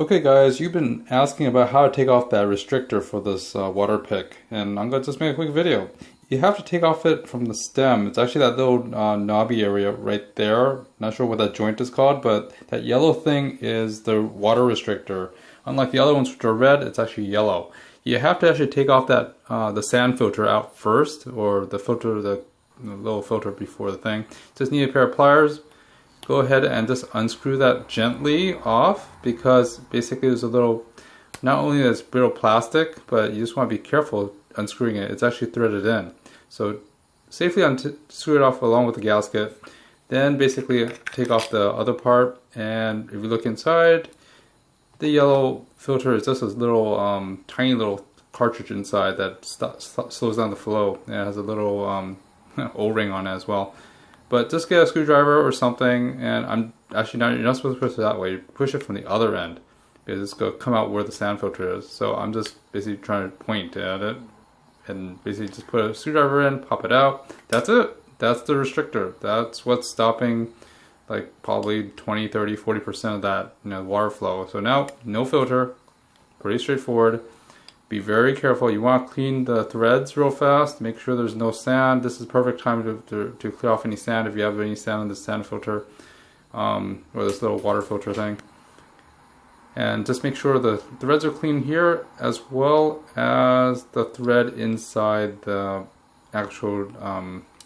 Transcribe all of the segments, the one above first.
Okay guys, you've been asking about how to take off that restrictor for this Waterpik, and I'm going to just make a quick video. You have to take off it from the stem. It's actually that little knobby area right there. Not sure what that joint is called, but that yellow thing is the water restrictor. Unlike the other ones which are red, it's actually yellow. You have to actually take off that the sand filter out first, or the filter, the little filter before the thing. Just need a pair of pliers. Go ahead and just unscrew that gently off, because basically there's a little, not only is brittle plastic, but you just want to be careful unscrewing it. It's actually threaded in. So safely unscrew it off along with the gasket. Then basically take off the other part, and if you look inside, the yellow filter is just a little tiny little cartridge inside that slows down the flow. It has a little O-ring on it as well. But just get a screwdriver or something, and I'm actually not, you're not supposed to push it that way. You push it from the other end, because it's going to come out where the sand filter is. So I'm just basically trying to point at it, and basically just put a screwdriver in, pop it out. That's it. That's the restrictor. That's what's stopping like probably 20, 30, 40% of that water flow. So now, no filter, pretty straightforward. Be very careful. You want to clean the threads real fast. Make sure there's no sand. This is perfect time to clear off any sand if you have any sand in the sand filter, or this little water filter thing. And just make sure the threads are clean here, as well as the thread inside the actual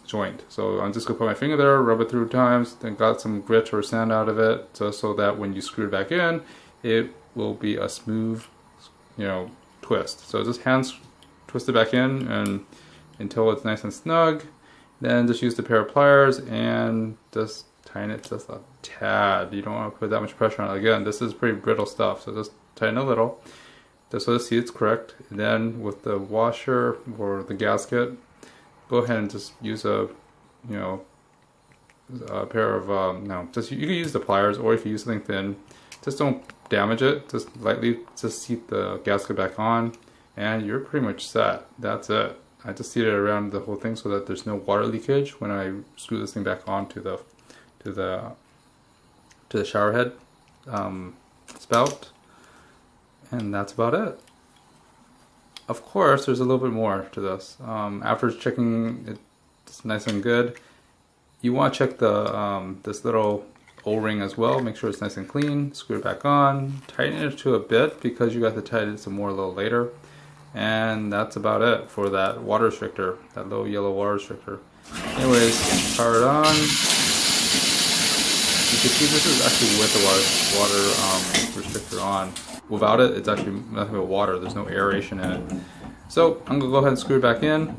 joint. So I'm just going to put my finger there, rub it 3 times, then got some grit or sand out of it, so that when you screw it back in, it will be a smooth, twist. So just hands twist it back in and until it's nice and snug. Then just use the pair of pliers and just tighten it just a tad. You don't want to put that much pressure on it. Again, this is pretty brittle stuff, so just tighten a little just so the seat's correct. And then with the washer or the gasket, go ahead and just use a pair of you can use the pliers, or if you use something thin, just don't damage it. Just lightly just seat the gasket back on, and you're pretty much set. That's it. I just seated it around the whole thing so that there's no water leakage when I screw this thing back on to the shower head spout, and that's about it. Of course, there's a little bit more to this. After checking it's nice and good, you want to check the this little O-ring as well. Make sure it's nice and clean. Screw it back on. Tighten it to a bit, because you got to tighten it some more a little later. And that's about it for that water restrictor, that little yellow water restrictor. Anyways, power it on. You can see this is actually with the water restrictor on. Without it, it's actually nothing but water. There's no aeration in it. So I'm gonna go ahead and screw it back in.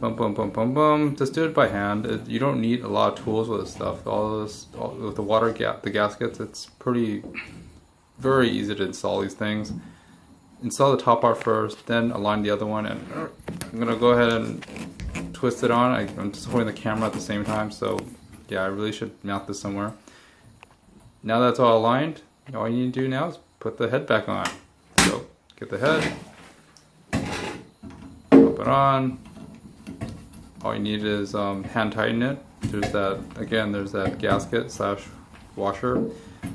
Boom, boom, boom, boom, boom. Just do it by hand. You don't need a lot of tools with this stuff. With the water the gaskets, it's very easy to install these things. Install the top part first, then align the other one, and I'm gonna go ahead and twist it on. I'm just holding the camera at the same time, so yeah, I really should mount this somewhere. Now that's all aligned, all you need to do now is put the head back on. So get the head, pop it on. All you need is hand tighten it. There's that gasket / washer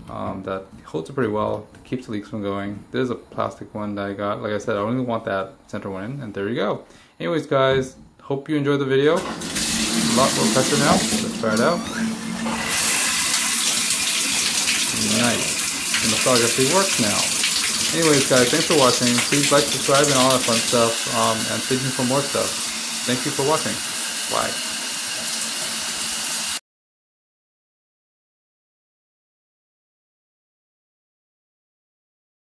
that holds it pretty well, keeps the leaks from going. There's a plastic one that I got. Like I said, I only want that center one in, and there you go. Anyways guys, hope you enjoyed the video. A lot more pressure now. Let's try it out. Nice. The massage actually works now. Anyways guys, thanks for watching. Please like, subscribe, and all that fun stuff. And stay tuned for more stuff. Thank you for watching. Bye.